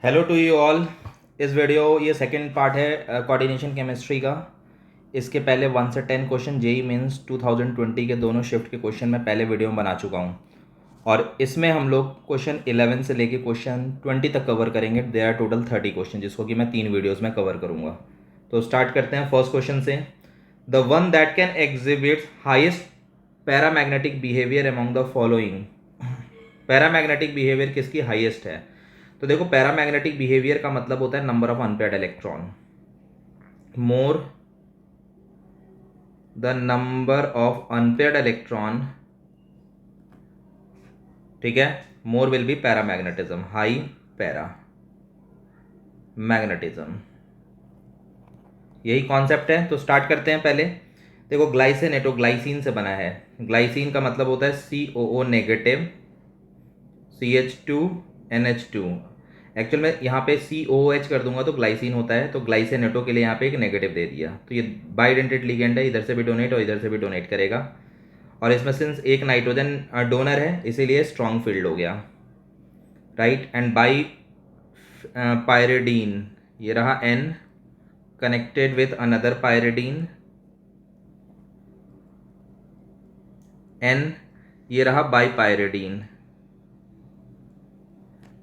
Hello to you all. इस video ये second part है कोऑर्डिनेशन केमिस्ट्री का। इसके पहले 1 से 10 क्वेश्चन जेई मीन्स 2020 के दोनों शिफ्ट के क्वेश्चन मैं पहले वीडियो में बना चुका हूँ और इसमें हम लोग क्वेश्चन 11 से लेके क्वेश्चन 20 तक कवर करेंगे। देयर आर टोटल 30 क्वेश्चन जिसको कि मैं 3 वीडियोज़ में कवर करूँगा। तो स्टार्ट करते हैं फर्स्ट क्वेश्चन से। The one that can exhibit highest paramagnetic behaviour among the following. Paramagnetic behaviour किसकी हाईएस्ट है? तो देखो, पैरामैग्नेटिक बिहेवियर का मतलब होता है number of unpaired electron. More the number of unpaired electron, ठीक है, more will be paramagnetism, high paramagnetism. यही कॉन्सेप्ट है। तो स्टार्ट करते हैं। पहले देखो, ग्लाइसिन है तो ग्लाइसिन से बना है। ग्लाइसिन का मतलब होता है COO नेगेटिव CH2NH2। एक्चुअल में यहाँ पे COOH कर दूंगा तो ग्लाइसिन होता है, तो ग्लाइसिनेटो के लिए यहाँ पे एक नेगेटिव दे दिया। तो ये बाइडेंटेड लिगेंड है, इधर से भी डोनेट और इधर से भी डोनेट करेगा। और इसमें सिंस एक नाइट्रोजन डोनर है इसीलिए स्ट्रॉन्ग फील्ड हो गया, राइट। एंड बाई पायरिडीन, ये रहा N connected with another pyridine N, ये रहा बाई पायरिडीन।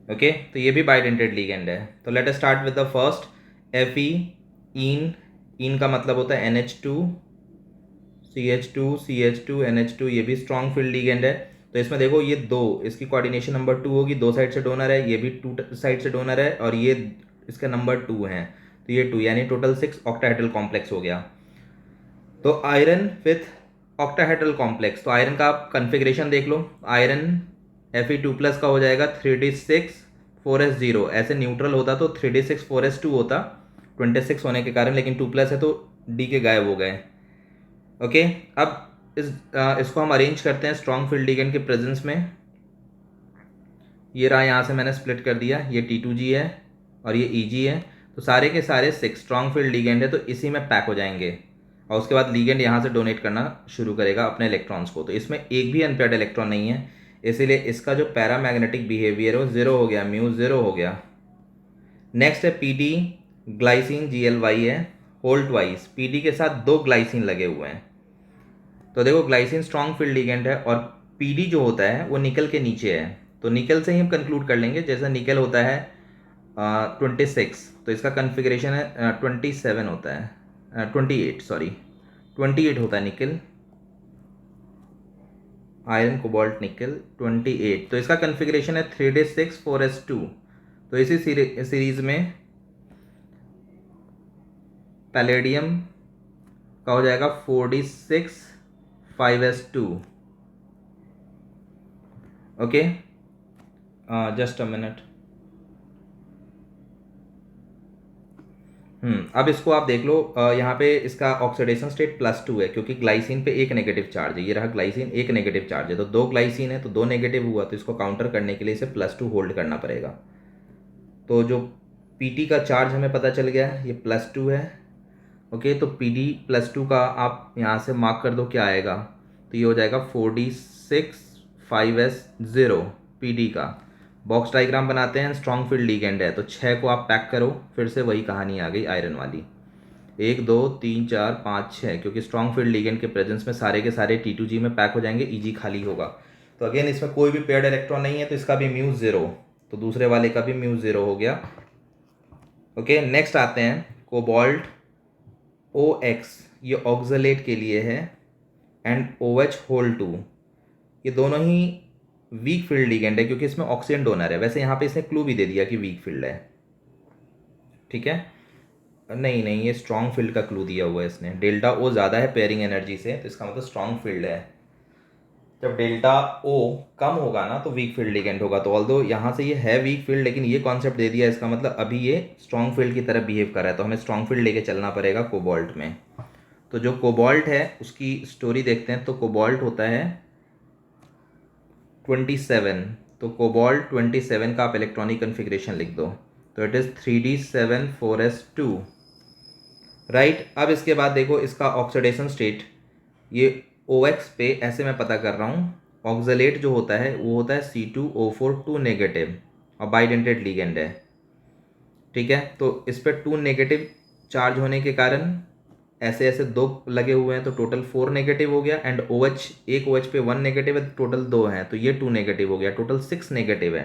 ओके, तो ये भी बाइडेंटेड लिगेंड है। तो let us start with the first Fe इन। इन का मतलब होता है NH2 CH2 NH2, ये भी स्ट्रॉन्ग फील्ड लिगेंड है। तो इसमें देखो, ये दो, इसकी कोऑर्डिनेशन नंबर 2 होगी, दो साइड से डोनर है, ये भी 2 साइड से डोनर है और ये इसका नंबर 2 है, तो ये 2 यानी टोटल 6 ऑक्टाहेड्रल कॉम्प्लेक्स हो गया। तो आयरन विथ ऑक्टाहेड्रल कॉम्प्लेक्स, तो आयरन का आप कन्फिग्रेशन देख लो। आयरन Fe2+ का हो जाएगा 3d6 4s0। ऐसे न्यूट्रल होता तो 3d6 4s2 होता 26 होने के कारण, लेकिन 2+ है तो डी के गायब हो गए। ओके, अब इसको हम अरेंज करते हैं स्ट्रॉन्ग फील्ड लिगेंड के प्रेजेंस में। ये रहा, यहाँ से मैंने स्प्लिट कर दिया, ये T2G है और ये EG है। तो सारे के सारे 6 स्ट्रॉन्ग फील्ड लिगेंड है, तो इसी में पैक हो जाएंगे और उसके बाद लिगेंड यहाँ से डोनेट करना शुरू करेगा अपने इलेक्ट्रॉन्स को। तो इसमें एक भी अनपेयर्ड इलेक्ट्रॉन नहीं है, इसीलिए इसका जो पैरामैग्नेटिक बिहेवियर है वो 0 हो गया, म्यू 0 हो गया। नेक्स्ट है PD ग्लाइसिन GLY है, होल्ड वाइज PD के साथ 2 ग्लाइसिन लगे हुए हैं। तो देखो, ग्लाइसिन स्ट्रॉन्ग फील्ड लिगेंड है और PD जो होता है वो निकल के नीचे है, तो निकल से ही हम कंक्लूड कर लेंगे। जैसा निकल होता है 26, तो इसका कन्फिग्रेशन है 27 होता है 28, सॉरी 28 होता है निकल, आयरन कोबाल्ट निकल 28। तो इसका कन्फिग्रेशन है 3d6 4s2। तो इसी सीरीज में पैलेडियम का हो जाएगा 4d6 5s2। Okay, just a minute. अब इसको आप देख लो, यहाँ पे इसका ऑक्सीडेशन स्टेट +2 है क्योंकि ग्लाइसिन पे एक नेगेटिव चार्ज है। ये रहा ग्लाइसिन, एक नेगेटिव चार्ज है, तो 2 ग्लाइसिन है तो 2 नेगेटिव हुआ, तो इसको काउंटर करने के लिए इसे +2 होल्ड करना पड़ेगा। तो जो PT का चार्ज हमें पता चल गया है, ये +2 है। ओके, तो PD +2 का आप यहाँ से मार्क कर दो क्या आएगा, तो ये हो जाएगा 4d6 5s0 PD का। बॉक्स डायग्राम बनाते हैं, स्ट्रॉन्ग फील्ड लिगेंड है तो 6 को आप पैक करो, फिर से वही कहानी आ गई आयरन वाली, 1 2 3 4 5 6, क्योंकि स्ट्रॉन्ग फील्ड लिगेंड के प्रेजेंस में सारे के सारे T2G में पैक हो जाएंगे, EG खाली होगा। तो अगेन इसमें कोई भी पेयर्ड इलेक्ट्रॉन नहीं है, तो इसका भी म्यू 0, तो दूसरे वाले का भी म्यू 0 हो गया। ओके, नेक्स्ट आते हैं कोबाल्ट OX, ये ऑक्सलेट के लिए है, एंड OH होल 2, ये दोनों ही वीक फील्ड लिगेंड है क्योंकि इसमें ऑक्सीजन डोनर है। वैसे यहाँ पे इसने क्लू भी दे दिया कि वीक फील्ड है, ठीक है। नहीं नहीं, ये स्ट्रॉन्ग फील्ड का क्लू दिया हुआ है इसने, डेल्टा O ज़्यादा है पेयरिंग एनर्जी से, तो इसका मतलब स्ट्रॉन्ग फील्ड है। जब डेल्टा O कम होगा ना तो वीक फील्ड लिगेंड होगा। तो ऑल्दो यहाँ से ये है वीक फील्ड, लेकिन ये कॉन्सेप्ट दे दिया, इसका मतलब अभी ये स्ट्रॉन्ग फील्ड की तरह बिहेव कर रहा है, तो हमें स्ट्रॉन्ग फील्ड लेके चलना पड़ेगा कोबाल्ट में। तो जो कोबाल्ट है उसकी स्टोरी देखते हैं। तो कोबाल्ट होता है 27, तो कोबाल्ट 27 का आप इलेक्ट्रॉनिक कन्फिग्रेशन लिख दो, तो it is 3d7 4s2, right. अब इसके बाद देखो इसका ऑक्सीडेशन स्टेट, ये OX पे ऐसे मैं पता कर रहा हूँ, ऑक्सलेट जो होता है वो होता है C2O4 2 नेगेटिव और बाइडेंटेड लिगेंड है। ठीक है। तो इस पर 2 नेगेटिव चार्ज होने के कारण ऐसे ऐसे 2 लगे हुए हैं, तो टोटल 4 नेगेटिव हो गया। एंड OH, एक OH पे 1 नेगेटिव है, टोटल 2 हैं, तो ये 2 नेगेटिव हो गया, टोटल 6 नेगेटिव है।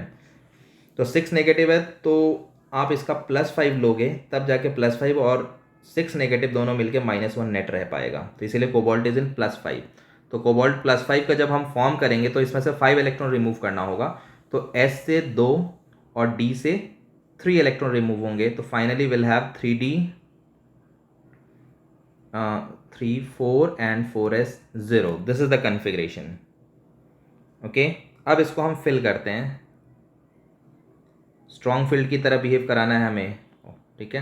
तो 6 नेगेटिव है, तो आप इसका +5 लोगे तब जाके +5 और 6 नेगेटिव दोनों मिलके -1 नेट रह पाएगा। तो इसीलिए कोबाल्ट इज इन +5। तो कोबाल्ट +5 का जब हम फॉर्म करेंगे तो इसमें से 5 इलेक्ट्रॉन रिमूव करना होगा। तो S से 2 और D से 3 इलेक्ट्रॉन रिमूव होंगे। तो finally will have 3D 3 4 and 4s 0। This is the configuration. Okay, अब इसको हम फिल करते हैं। स्ट्रॉन्ग फील्ड की तरह बिहेव कराना है हमें, ठीक है।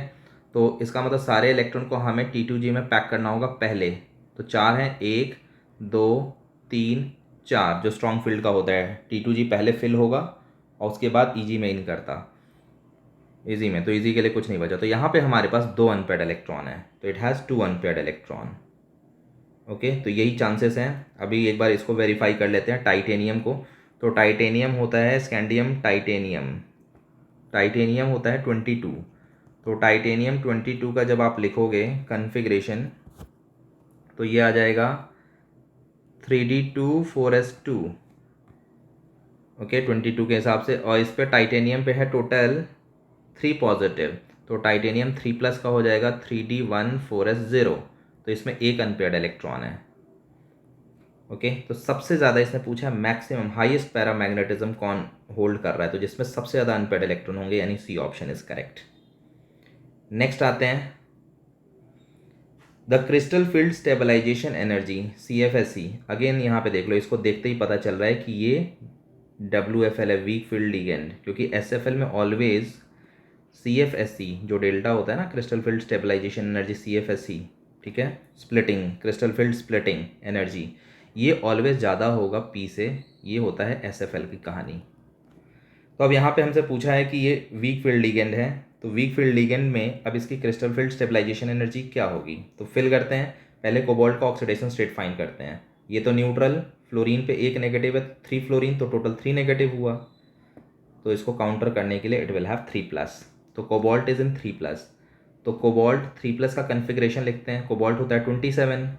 तो इसका मतलब सारे इलेक्ट्रॉन को हमें T2G में पैक करना होगा पहले। तो 4 हैं, 1 2 3 4, जो स्ट्रॉन्ग फील्ड का होता है। T2G पहले फिल होगा और उसके बाद EG में इन करता, इजी में। तो इजी के लिए कुछ नहीं बचा। तो यहाँ पे हमारे पास 2 अनपेयर्ड इलेक्ट्रॉन है, तो it has 2 unpaired electron. Okay, तो यही चांसेस हैं। अभी एक बार इसको वेरीफाई कर लेते हैं टाइटेनियम को। तो टाइटेनियम होता है स्कैंडियम टाइटेनियम। टाइटेनियम होता है 22। तो टाइटेनियम 22 का जब आप लिखोगे कन्फिग्रेशन, तो ये आ जाएगा 3D2 4s2। ओके, 22 के हिसाब से। और इस पे टाइटेनियम पे है टोटल 3 पॉजिटिव, तो टाइटेनियम 3+ का हो जाएगा 3D1 4s0। तो इसमें एक अनपेयर्ड इलेक्ट्रॉन है। ओके, तो सबसे ज़्यादा इसने पूछा मैक्सिमम हाईएस्ट पैरामैग्नेटिज्म कौन होल्ड कर रहा है, तो जिसमें सबसे ज़्यादा अनपेयर्ड इलेक्ट्रॉन होंगे, यानी C option is correct. Next आते हैं the crystal field stabilization energy CFSE। Again यहाँ पे देख लो, इसको देखते ही पता चल रहा है कि ये WFL है, वीक फील्ड लिगेंड। क्योंकि SFL में ऑलवेज CFSE जो डेल्टा होता है ना, crystal field stabilization energy CFSE, ठीक है, splitting crystal field splitting energy, ये ऑलवेज ज़्यादा होगा P से। ये होता है SFL की कहानी। तो अब यहाँ पे हमसे पूछा है कि ये वीक फील्ड लिगेंड है, तो वीक फील्ड लिगेंड में अब इसकी क्रिस्टल फील्ड स्टेबलाइजेशन एनर्जी क्या होगी। तो फिल करते हैं। पहले कोबाल्ट का ऑक्सीडेशन स्टेट फाइंड करते हैं। ये तो न्यूट्रल, फ्लोरीन पे 1 नेगेटिव है, 3 फ्लोरीन, तो टोटल 3 नेगेटिव हुआ। तो इसको काउंटर करने के लिए इट विल हैव 3+। तो कोबाल्ट इज इन 3+। तो कोबाल्ट 3+ का कन्फिग्रेशन लिखते हैं। कोबाल्ट होता है 27।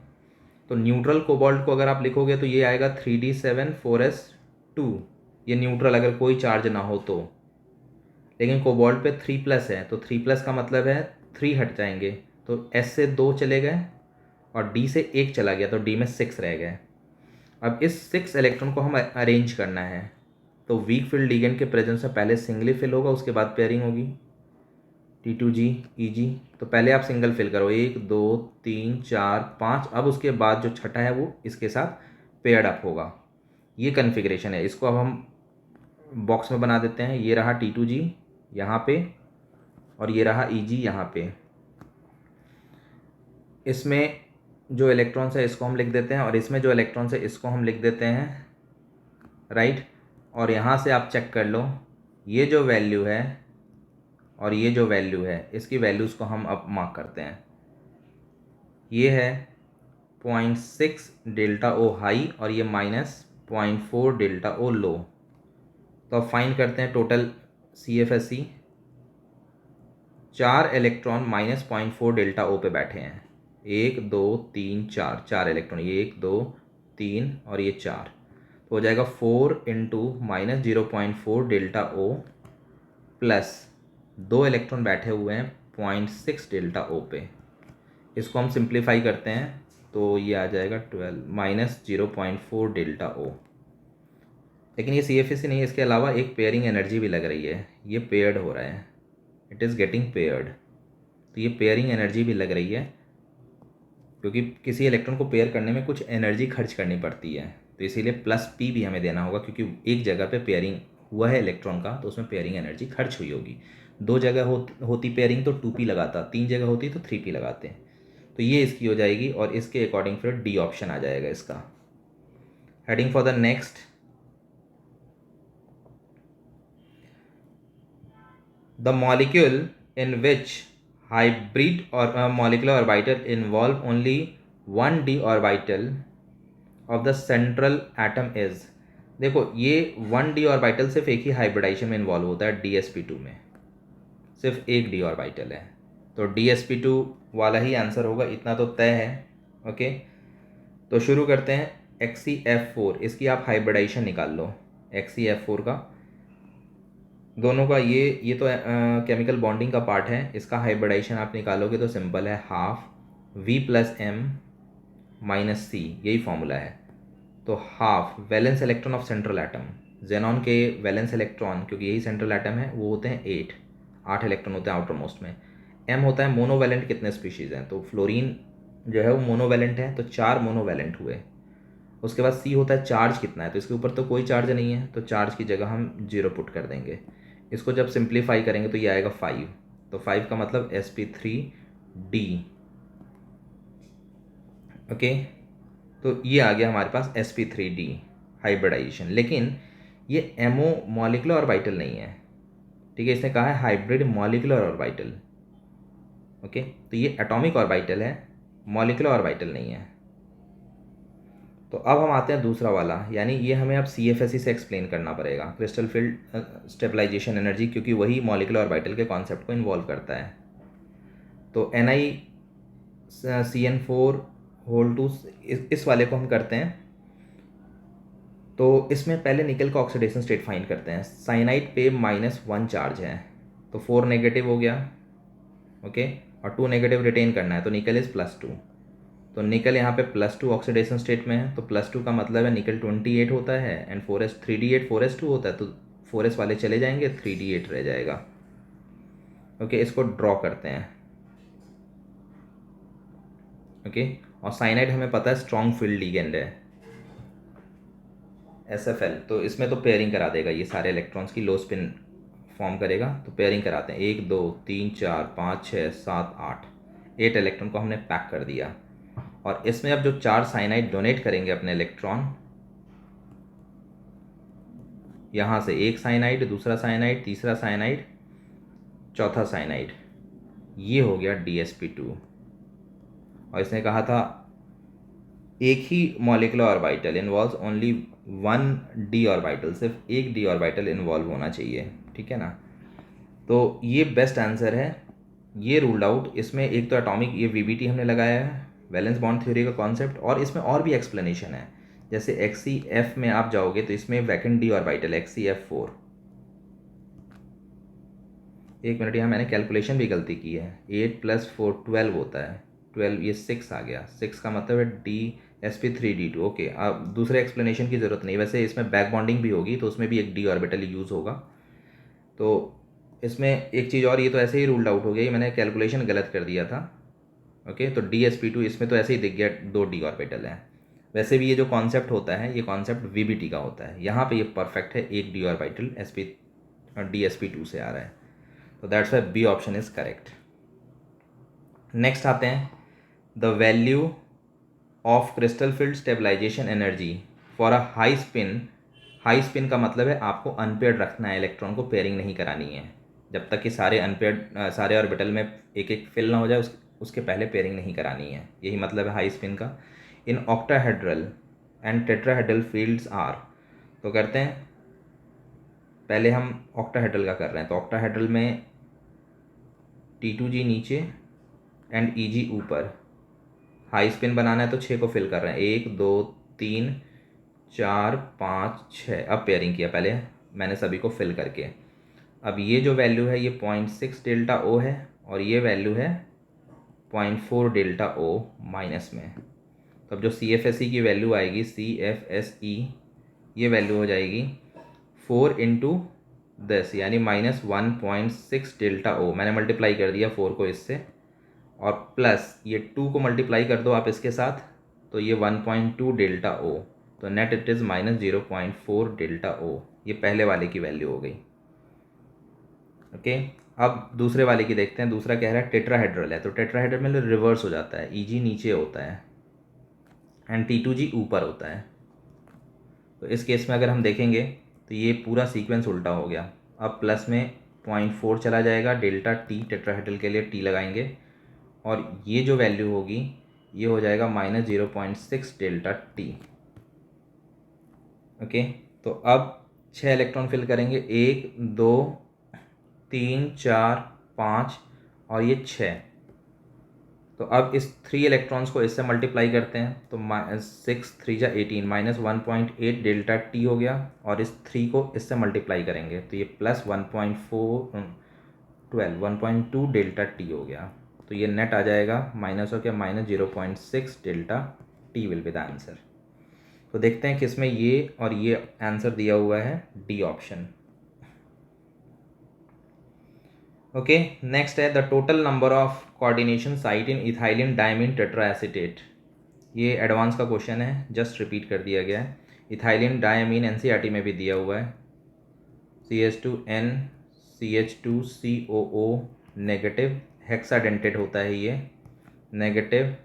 तो न्यूट्रल कोबाल्ट को अगर आप लिखोगे तो ये आएगा 3D7 4s2। ये न्यूट्रल अगर कोई चार्ज ना हो तो। लेकिन कोबाल्ट पे 3+ है, तो 3+ का मतलब है 3 हट जाएंगे, तो S से 2 चले गए और D से 1 चला गया, तो D में 6 रह गए। अब इस 6 इलेक्ट्रॉन को हम अरेंज करना है। तो वीक फील्ड लिगेंड के प्रेजेंस में पहले सिंगली फिल होगा, उसके बाद पेयरिंग होगी T2G EG। तो पहले आप सिंगल फिल करो, 1 2 3 4 5। अब उसके बाद जो छठा है वो इसके साथ पेयर्ड अप होगा। ये कन्फिग्रेशन है। इसको अब हम बॉक्स में बना देते हैं। ये रहा T2G यहाँ पे और ये रहा EG यहाँ पे। इसमें जो इलेक्ट्रॉन्स है इसको हम लिख देते हैं और इसमें जो इलेक्ट्रॉन्स है इसको हम लिख देते हैं, राइट। और यहाँ से आप चेक कर लो, ये जो वैल्यू है और ये जो वैल्यू है, इसकी वैल्यूज़ को हम अब मार्क करते हैं। ये है 0.6 डेल्टा ओ हाई और ये -0.4 डेल्टा ओ लो। तो अब फाइंड करते हैं टोटल CFSE। 4 इलेक्ट्रॉन -0.4 डेल्टा ओ पे बैठे हैं। 1 2 3 4, 4 इलेक्ट्रॉन, ये 1 2 3 और ये 4। तो हो जाएगा 4 into -0.4 delta O plus 2 electron बैठे हुए हैं 0.6 डेल्टा ओ पे। इसको हम सिंप्लीफाई करते हैं तो ये आ जाएगा 12 -0.4 डेल्टा ओ। लेकिन ये CFSE नहीं है, इसके अलावा एक पेयरिंग एनर्जी भी लग रही है। ये पेयर्ड हो रहा है, इट इज़ गेटिंग पेयर्ड। तो ये पेयरिंग एनर्जी भी लग रही है, क्योंकि किसी इलेक्ट्रॉन को पेयर करने में कुछ एनर्जी खर्च करनी पड़ती है। तो इसीलिए +P भी हमें देना होगा, क्योंकि एक जगह पे पेयरिंग हुआ है इलेक्ट्रॉन का, तो उसमें पेयरिंग एनर्जी खर्च हुई होगी। 2 जगह होती पेयरिंग तो 2P लगाता, 3 जगह होती तो 3P लगाते हैं। तो ये इसकी हो जाएगी और इसके अकॉर्डिंग फिर D ऑप्शन आ जाएगा इसका। Heading for the next, the molecule in which hybrid or molecular orbital involve only one d orbital of the central atom is। देखो, ये 1d ऑर्बिटल सिर्फ एक ही हाइब्रिडाइजेशन में इन्वॉल्व होता है, DsP2 में। सिर्फ एक डी ऑर्बिटल है। तो DsP2 वाला ही आंसर होगा, इतना तो तय है। ओके, तो शुरू करते हैं। XeF4, इसकी आप हाइब्रिडाइजेशन निकाल लो। XeF4 का, दोनों का ये तो केमिकल बॉन्डिंग का पार्ट है, इसका हाइब्रिडाइजेशन आप निकालोगे तो सिंपल है, हाफ V+M-C, यही फॉर्मूला है। तो half valence electron of central atom, xenon के वैलेंस इलेक्ट्रॉन, क्योंकि यही सेंट्रल एटम है, वो होते हैं 8 इलेक्ट्रॉन होते हैं आउटर मोस्ट में। M होता है मोनोवैलेंट, कितने स्पीशीज़ हैं, तो फ्लोरीन जो है वो मोनोवैलेंट है, तो 4 मोनोवैलेंट हुए। उसके बाद C होता है चार्ज कितना है, तो इसके ऊपर तो कोई चार्ज नहीं है, तो चार्ज की जगह हम 0 पुट कर देंगे। इसको जब सिंप्लीफाई करेंगे तो ये आएगा 5, तो 5 का मतलब sp3d। ओके, तो ये आ गया हमारे पास sp3d हाइब्रिडाइजेशन। लेकिन ये MO मॉलिक्यूलर ऑर्बिटल नहीं है, ठीक है, इसने कहा है हाइब्रिड मॉलिक्यूलर ऑर्बिटल। ओके, तो ये एटॉमिक ऑर्बिटल है, मॉलिक्यूलर ऑर्बिटल नहीं है। तो अब हम आते हैं दूसरा वाला, यानी ये हमें अब CFSE से एक्सप्लेन करना पड़ेगा, क्रिस्टल फील्ड स्टेबलाइजेशन एनर्जी, क्योंकि वही मॉलिक्यूलर ऑर्बिटल के कॉन्सेप्ट को इन्वॉल्व करता है। तो NiCN4 इस वाले को हम करते हैं। तो इसमें पहले निकल का ऑक्सीडेशन स्टेट फाइंड करते हैं। साइनाइड पे -1 चार्ज है, तो 4 नेगेटिव हो गया। ओके, और 2 नेगेटिव रिटेन करना है, तो निकल इज +2। तो निकल यहाँ पे +2 ऑक्सीडेशन स्टेट में है, तो +2 का मतलब है निकल 28 होता है, एंड 4s 3d8 4s2 होता है, तो 4s वाले चले जाएंगे, 3d8 रह जाएगा। ओके, इसको ड्रॉ करते हैं। ओके, और साइनाइड हमें पता है स्ट्रॉन्ग फील्ड लिगेंड है, SFL, तो इसमें तो पेयरिंग करा देगा, ये सारे इलेक्ट्रॉन्स की लो स्पिन फॉर्म करेगा। तो पेयरिंग कराते हैं, 1 2 3 4 5 6 7 8 इलेक्ट्रॉन को हमने पैक कर दिया। और इसमें अब जो 4 साइनाइड डोनेट करेंगे अपने इलेक्ट्रॉन, यहाँ से एक साइनाइड, दूसरा साइनाइड, तीसरा साइनाइड, चौथा साइनाइड, ये हो गया DsP2। और इसने कहा था एक ही molecular orbital involve only 1 d orbital, सिर्फ एक d ऑर्बिटल इन्वॉल्व होना चाहिए, ठीक है ना। तो ये बेस्ट आंसर है, ये रूल्ड आउट। इसमें एक तो एटॉमिक, ये VBT हमने लगाया है, वैलेंस बॉन्ड थ्योरी का कॉन्सेप्ट, और इसमें और भी एक्सप्लेनेशन है। जैसे XeF में आप जाओगे तो इसमें वैकेंट d ऑर्बिटल XeF4। एक मिनट, यहाँ मैंने कैलकुलेशन भी गलती की है, 8 + 4 12 होता है, 12, ये 6 आ गया, 6 का मतलब है DsP3d2। ओके, अब दूसरे एक्सप्लेनेशन की ज़रूरत नहीं। वैसे इसमें बैक बॉन्डिंग भी होगी, तो उसमें भी एक d ऑर्बिटल यूज़ होगा। तो इसमें एक चीज़ और, ये तो ऐसे ही रूल्ड आउट हो गया, ये मैंने कैलकुलेशन गलत कर दिया था। ओके, तो DsP2 इसमें तो ऐसे ही दिख गया, 2 d ऑर्बिटल है। वैसे भी ये जो कॉन्सेप्ट होता है, ये कॉन्सेप्ट VBT का होता है, यहाँ पे ये परफेक्ट है, एक d ऑर्बिटल DsP2 से आ रहा है, तो that's why B option is correct. Next आते हैं, the value of crystal field stabilization energy for a high spin. High spin का मतलब है आपको अनपेयर्ड रखना है, इलेक्ट्रॉन को पेयरिंग नहीं करानी है, जब तक कि सारे अनपेयर्ड सारे ऑर्बिटल में एक एक फिल ना हो जाए, उसके पहले पेयरिंग नहीं करानी है, यही मतलब है हाई स्पिन का। In octahedral and tetrahedral fields are, तो करते हैं, पहले हम ऑक्टाहेड्रल का कर रहे हैं, तो ऑक्टाहेड्रल में T2G नीचे एंड EG ऊपर। हाई स्पिन बनाना है तो 6 को फिल कर रहे हैं, 1 2 3 4 5 6। अब पेयरिंग किया पहले मैंने सभी को फिल करके। अब ये जो वैल्यू है ये 0.6 डेल्टा O है, और ये वैल्यू है 0.4 डेल्टा O माइनस में। तो अब जो CFSE की वैल्यू आएगी, CFSE, ये वैल्यू हो जाएगी 4 × 10, यानी -1.6 डेल्टा O। मैंने मल्टीप्लाई कर दिया 4 को इससे, और प्लस ये 2 को मल्टीप्लाई कर दो आप इसके साथ, तो ये 1.2 डेल्टा O, तो net it is -0.4 delta O। ये पहले वाले की वैल्यू हो गई। ओके, अब दूसरे वाले की देखते हैं। दूसरा कह रहा है टेट्राहेड्रल है, तो टेट्राहेड्रल में रिवर्स हो जाता है, EG नीचे होता है एंड T2G ऊपर होता है। तो इस केस में अगर हम देखेंगे तो ये पूरा सीक्वेंस उल्टा हो गया। अब प्लस में 0.4 चला जाएगा, डेल्टा T टेट्राहेड्रल के लिए T लगाएंगे, और ये जो वैल्यू होगी ये हो जाएगा -0.6 डेल्टा T। ओके, तो अब 6 इलेक्ट्रॉन फिल करेंगे, 1 2 3 4 5 और ये 6। तो अब इस 3 इलेक्ट्रॉन्स को इससे मल्टीप्लाई करते हैं तो 6 3 जा 18 -1.8 डेल्टा टी हो गया, और इस 3 को इससे मल्टीप्लाई करेंगे तो ये प्लस 1.2 डेल्टा टी हो गया। तो ये नेट आ जाएगा माइनस हो गया -0.6 delta T will be the answer. तो देखते हैं किसमें ये और ये आंसर दिया हुआ है, डी ऑप्शन। ओके, नेक्स्ट है the total number of coordination site in ethylene diamine tetraacetate. ये एडवांस का क्वेश्चन है, जस्ट रिपीट कर दिया गया है। इथाइलिन डायमीन एनसीईआरटी में भी दिया हुआ है। CH2N CH2COO नेगेटिव, हेक्साडेंटेड होता है ये नेगेटिव।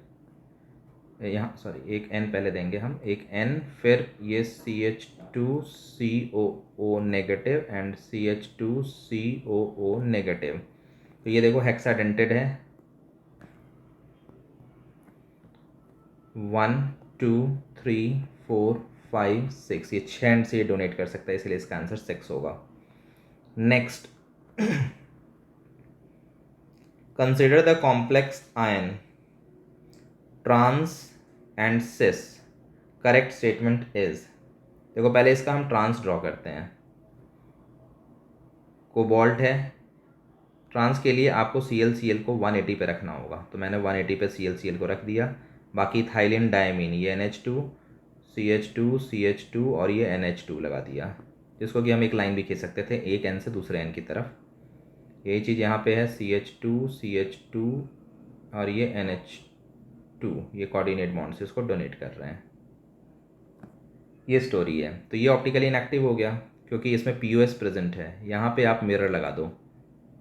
यहाँ सॉरी एक N पहले देंगे हम, एक N, फिर ये CH2COO negative and CH2COO negative. तो ये देखो हेक्साडेंटेड है, 1 2 3 4 5 6, ये 6 एंड से डोनेट कर सकता है, इसलिए इसका आंसर 6 होगा। Next, consider the complex ion trans and cis, correct statement is. देखो पहले इसका हम ट्रांस ड्रॉ करते हैं। कोबाल्ट है, ट्रांस के लिए आपको Cl को 180 पे रखना होगा, तो मैंने 180 पे Cl को रख दिया। बाकी थाइलिन डायमीन, ये NH2 CH2 CH2 और ये NH2 लगा दिया, जिसको कि हम एक लाइन भी खींच सकते थे एक N से दूसरे N की तरफ। यही चीज़ यहाँ पे है, CH2 और ये NH2, ये कोऑर्डिनेट बॉन्ड से इसको डोनेट कर रहे हैं। ये स्टोरी है। तो ये ऑप्टिकली इनएक्टिव हो गया क्योंकि इसमें POS प्रेजेंट है। यहाँ पे आप मिरर लगा दो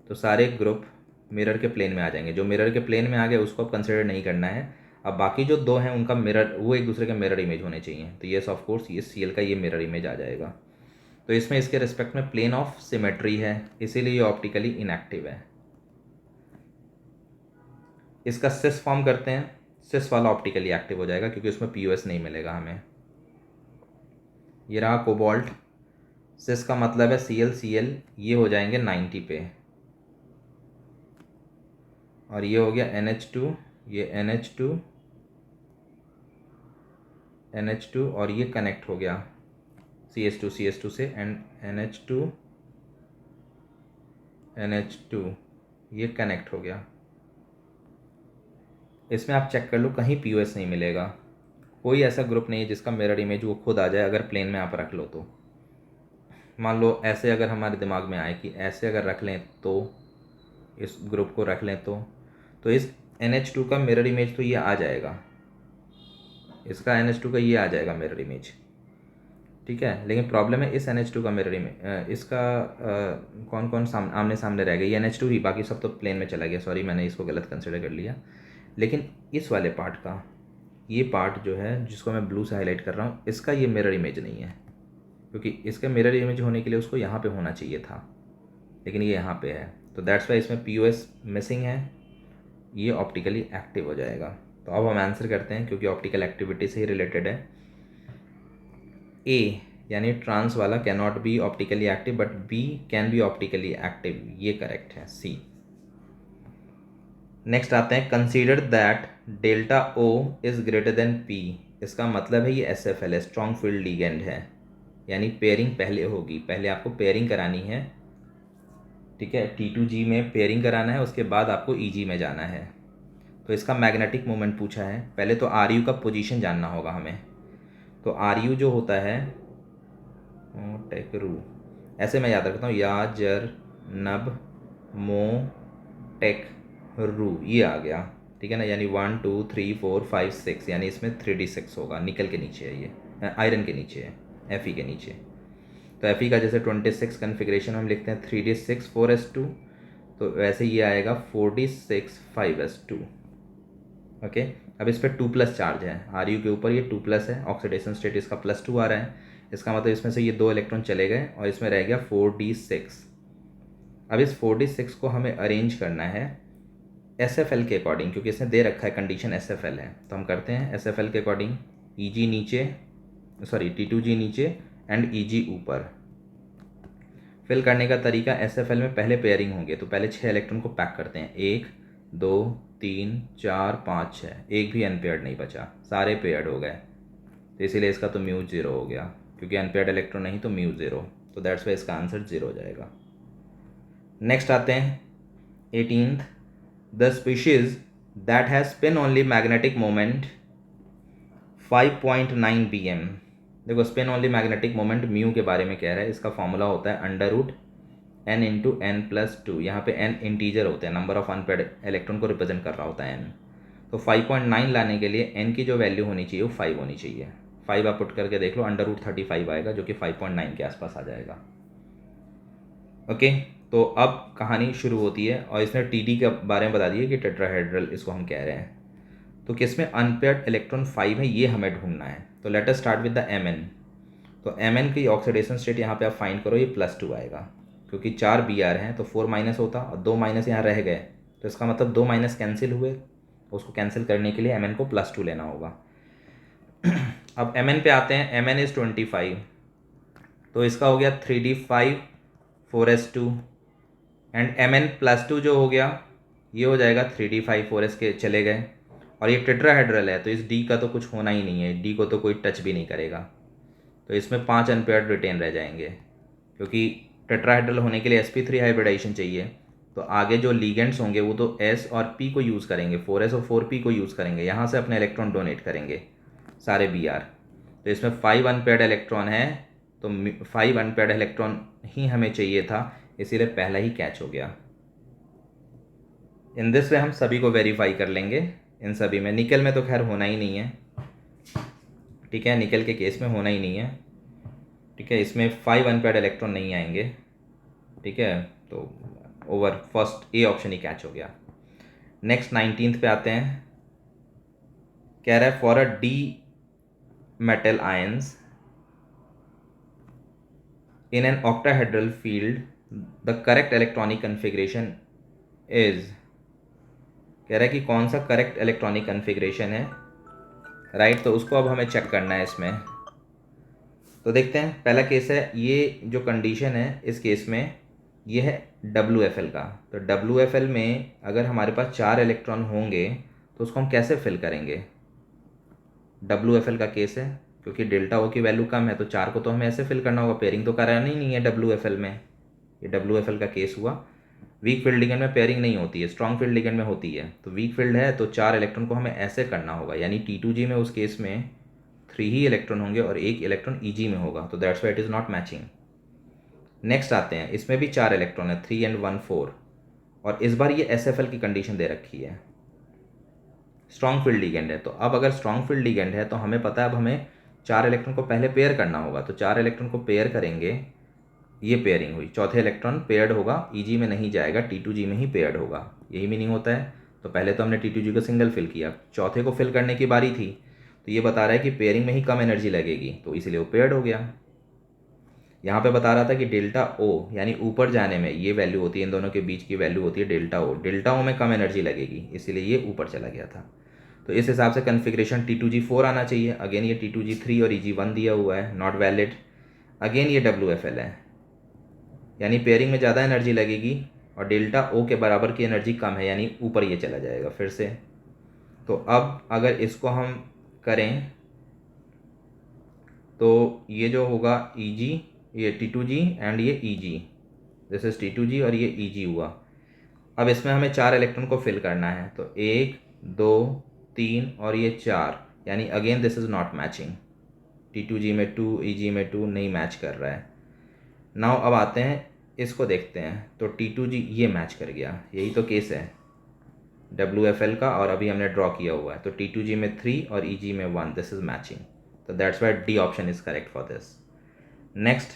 तो सारे ग्रुप मिरर के प्लेन में आ जाएंगे। जो मिरर के प्लेन में आ गए उसको अब कंसिडर नहीं करना है। अब बाकी जो दो हैं उनका मिरर, वो एक दूसरे के मिरर इमेज होने चाहिए। तो येस ऑफ कोर्स ये Cl का ये मिरर इमेज आ जाएगा। तो इसमें इसके रिस्पेक्ट में प्लेन ऑफ सिमेट्री है, इसीलिए ये ऑप्टिकली इनएक्टिव है। इसका सिस फॉर्म करते हैं, सिस वाला ऑप्टिकली एक्टिव हो जाएगा क्योंकि उसमें POS नहीं मिलेगा हमें। ये रहा कोबाल्ट, सिस का मतलब है Cl, ये हो जाएंगे 90 पे, और ये हो गया NH2, ये NH2 और ये कनेक्ट हो गया CH2 से, एंड NH2 ये कनेक्ट हो गया। इसमें आप चेक कर लो कहीं POS नहीं मिलेगा, कोई ऐसा ग्रुप नहीं है जिसका मिरर इमेज वो खुद आ जाए अगर प्लेन में आप रख लो तो। मान लो ऐसे अगर हमारे दिमाग में आए कि ऐसे अगर रख लें तो, इस ग्रुप को रख लें तो इस NH2 का मिरर इमेज तो ये आ जाएगा, इसका NH2 का ये आ जाएगा मिरर इमेज, ठीक है। लेकिन प्रॉब्लम है इस NH2 का मिरर इमेज, इसका कौन कौन आमने सामने रह गया, ये NH2 ही, बाकी सब तो प्लेन में चला गया। सॉरी मैंने इसको गलत कंसिडर कर लिया। लेकिन इस वाले पार्ट का, ये पार्ट जो है जिसको मैं ब्लू से हाईलाइट कर रहा हूँ, इसका ये मिरर इमेज नहीं है, क्योंकि इसका मिरर इमेज होने के लिए उसको यहाँ पे होना चाहिए था, लेकिन ये यहाँ पे है। तो दैट्स वाई इसमें POS मिसिंग है, ये ऑप्टिकली एक्टिव हो जाएगा। तो अब हम आंसर करते हैं क्योंकि ऑप्टिकल एक्टिविटी से ही रिलेटेड है। ए यानी ट्रांस वाला can not be optically active but B can be optically active, ये करेक्ट है, C। नेक्स्ट आते हैं, consider that delta O is greater than P। इसका मतलब है ये SFL है, स्ट्रॉन्ग फील्ड लिगेंड है, यानी पेयरिंग पहले होगी, पहले आपको पेयरिंग करानी है, ठीक है। T2G में पेयरिंग कराना है, उसके बाद आपको EG में जाना है। तो इसका मैग्नेटिक मोमेंट पूछा है, पहले तो RU का पोजीशन जानना होगा हमें। तो RU जो होता है टेकरू, ऐसे मैं याद रखता हूँ, या जर नब मो टेक रू, ये आ गया, ठीक है ना। यानी 1 2 3 4 5 6, यानी इसमें 3D6 होगा। निकल के नीचे है, ये आयरन के नीचे है, Fe के नीचे। तो Fe का जैसे 26 कन्फिग्रेशन हम लिखते हैं 3D6 4s2, तो वैसे ये आएगा 4D6 5s2। ओके, अब इस पर 2+ चार्ज है, RU के ऊपर ये 2+ है, ऑक्सीडेशन स्टेट इसका +2 आ रहा है। इसका मतलब इसमें से ये 2 इलेक्ट्रॉन चले गए और इसमें रह गया 4D6। अब इस 4D6 को हमें अरेंज करना है SFL के अकॉर्डिंग, क्योंकि इसने दे रखा है कंडीशन SFL है। तो हम करते हैं SFL के अकॉर्डिंग, T2G नीचे एंड EG ऊपर। फिल करने का तरीका, SFL में पहले पेयरिंग होंगे तो पहले 6 इलेक्ट्रॉन को पैक करते हैं, 1 2 3 4 5 6, एक भी अनपेयर्ड नहीं बचा, सारे पेयर्ड हो गए, तो इसीलिए इसका तो म्यू 0 हो गया, क्योंकि अनपेयर्ड इलेक्ट्रॉन नहीं तो म्यू 0, तो दैट्स वाई इसका आंसर 0 हो जाएगा। नेक्स्ट आते हैं 18th, the species that has spin only magnetic moment 5.9 bm। देखो spin only magnetic moment mu के बारे में कह रहा है, इसका फॉर्मूला होता है √n/n+2। यहाँ पे n इंटीजर होते हैं, नंबर ऑफ अनपेयर्ड इलेक्ट्रॉन को रिप्रेजेंट कर रहा होता है n। तो 5.9 लाने के लिए n की जो वैल्यू होनी चाहिए वो 5 होनी चाहिए। 5 आप पुट करके देख लो, √35 आएगा जो कि 5.9 के आसपास आ जाएगा। ओके, तो अब कहानी शुरू होती है और इसने TD के बारे में बता दिया कि टेट्राहेड्रल इसको हम कह रहे हैं। तो किसमें अनपेयर्ड इलेक्ट्रॉन 5 है ये हमें ढूंढना है। तो let us start with the Mn। तो Mn की ऑक्सीडेशन स्टेट यहाँ पे आप फाइंड करो, ये +2 आएगा, क्योंकि 4 Br हैं तो 4 माइनस होता और 2 माइनस यहाँ रह गए, तो इसका मतलब 2 माइनस कैंसिल हुए, उसको कैंसिल करने के लिए Mn को +2 लेना होगा। अब Mn पे आते हैं, Mn इज़ 25, तो इसका हो गया 3d5 4s2 एंड Mn+2 जो हो गया ये हो जाएगा 3d5 4s के चले गए, और ये टेट्राहेड्रल है तो इस D का तो कुछ होना ही नहीं है, D को तो कोई टच भी नहीं करेगा, तो इसमें 5 अनपेयर्ड रिटेन रह जाएंगे, क्योंकि टेट्राहेड्रल होने के लिए sp3 हाइब्रिडाइजेशन चाहिए। तो आगे जो लीगेंड्स होंगे वो तो S और P को यूज़ करेंगे, 4s और 4p को यूज़ करेंगे, यहाँ से अपने इलेक्ट्रॉन डोनेट करेंगे सारे Br। तो इसमें 5 अनपेयर्ड इलेक्ट्रॉन है, तो 5 अनपेयर्ड इलेक्ट्रॉन ही हमें चाहिए था, इसीलिए पहला ही कैच हो गया। इन दिस वे हम सभी को वेरीफाई कर लेंगे, इन सभी में। निकल में तो खैर होना ही नहीं है, ठीक है, निकल के केस में होना ही नहीं है, ठीक है, इसमें 5 अनपेयर्ड इलेक्ट्रॉन नहीं आएंगे, ठीक है, तो over first A option he catch हो गया। नेक्स्ट 19th पे आते हैं, कह रहा है for a D metal ions in an octahedral field the correct electronic configuration is. कह रहा है कि कौन सा करेक्ट इलेक्ट्रॉनिक कन्फिग्रेशन है, राइट, तो उसको अब हमें चेक करना है इसमें। तो देखते हैं, पहला केस है, ये जो कंडीशन है इस केस में ये है WFL का। तो WFL में अगर हमारे पास 4 इलेक्ट्रॉन होंगे तो उसको हम कैसे फिल करेंगे। WFL का केस है, क्योंकि डेल्टा O की वैल्यू कम है तो 4 को तो हमें ऐसे फिल करना होगा, पेयरिंग तो कराना ही नहीं है WFL में, ये WFL का केस हुआ। वीक फील्ड लिगेंड में पेयरिंग नहीं होती है, स्ट्रॉन्ग फील्ड लिगेंड में होती है। तो वीक फील्ड है तो 4 इलेक्ट्रॉन को हमें ऐसे करना होगा, यानी T2G में उस केस में 3 ही इलेक्ट्रॉन होंगे और 1 इलेक्ट्रॉन EG में होगा, तो that's why it is not matching. Next आते हैं, इसमें भी 4 इलेक्ट्रॉन है, 3 and 1 4, और इस बार ये SFL की कंडीशन दे रखी है, स्ट्रॉन्ग फील्ड लिगेंड है। तो अब अगर स्ट्रॉन्ग फील्ड लिगेंड है तो हमें पता है अब हमें 4 इलेक्ट्रॉन को पहले पेयर करना होगा, तो 4 इलेक्ट्रॉन को पेयर करेंगे, ये पेयरिंग हुई, चौथे इलेक्ट्रॉन पेयर्ड होगा, EG में नहीं जाएगा, T2G में ही पेयर्ड होगा, यही मीनिंग होता है। तो पहले तो हमने T2G को सिंगल फिल किया, चौथे को फिल करने की बारी थी, तो ये बता रहा है कि पेयरिंग में ही कम एनर्जी लगेगी, तो इसीलिए वो पेयर्ड हो गया। यहाँ पे बता रहा था कि डेल्टा O यानी ऊपर जाने में ये वैल्यू होती है, इन दोनों के बीच की वैल्यू होती है डेल्टा O, डेल्टा O में कम एनर्जी लगेगी, इसीलिए ये ऊपर चला गया था। तो इस हिसाब से कन्फिग्रेशन T2G 4 आना चाहिए। अगेन ये T2G 3 और EG 1 दिया हुआ है, नॉट वैलिड। अगेन ये WFL है, यानी पेयरिंग में ज़्यादा एनर्जी लगेगी और डेल्टा O के बराबर की एनर्जी कम है, यानी ऊपर ये चला जाएगा फिर से। तो अब अगर इसको हम करें तो ये जो होगा EG, ये T2G एंड ये EG, दिस इज T2G और ये EG हुआ। अब इसमें हमें 4 इलेक्ट्रॉन को फिल करना है, तो 1 2 3 और ये 4, यानी again this is not matching, T2G में 2 EG में 2 नहीं मैच कर रहा है। नाउ अब आते हैं इसको देखते हैं, तो T2G ये मैच कर गया, यही तो केस है WFL का, और अभी हमने ड्रॉ किया हुआ है, तो T2G में 3 और EG में 1, दिस इज मैचिंग, तो that's Y D option is correct for this. Next,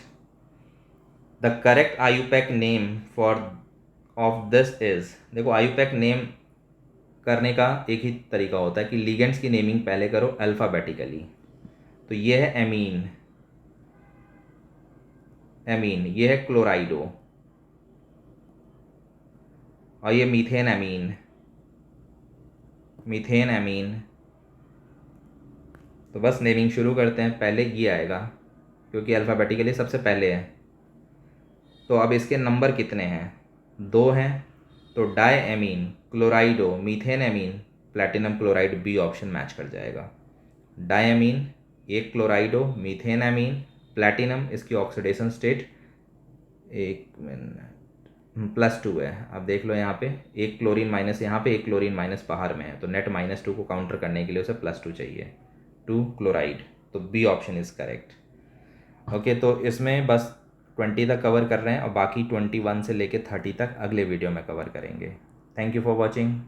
the correct IUPAC name for of this is. देखो IUPAC नेम करने का एक ही तरीका होता है कि लिगेंड्स की नेमिंग पहले करो अल्फ़ाबेटिकली। तो ये है एमीन, एमीन, ये है क्लोराइडो, और ये मीथेन एमीन, मीथेन एमीन। तो बस नेमिंग शुरू करते हैं, पहले ये आएगा क्योंकि अल्फ़ाबेटिकली सबसे पहले है। तो अब इसके नंबर कितने हैं, 2 हैं। तो diammine chlorido methanamine platinum chloride, B option match कर जाएगा। डायमीन, एक क्लोराइडो, मीथेन एमीन, प्लैटिनम, इसकी ऑक्सीडेशन स्टेट, एक मिनट, +2 है। अब देख लो यहाँ पे एक क्लोरीन माइनस, यहाँ पे एक क्लोरीन माइनस बाहर में है, तो नेट -2 को काउंटर करने के लिए उसे +2 चाहिए, 2 क्लोराइड। तो B option is correct. Okay, तो इसमें बस 20 तक कवर कर रहे हैं और बाकी 21 से लेके 30 तक अगले वीडियो में कवर करेंगे। Thank you for watching.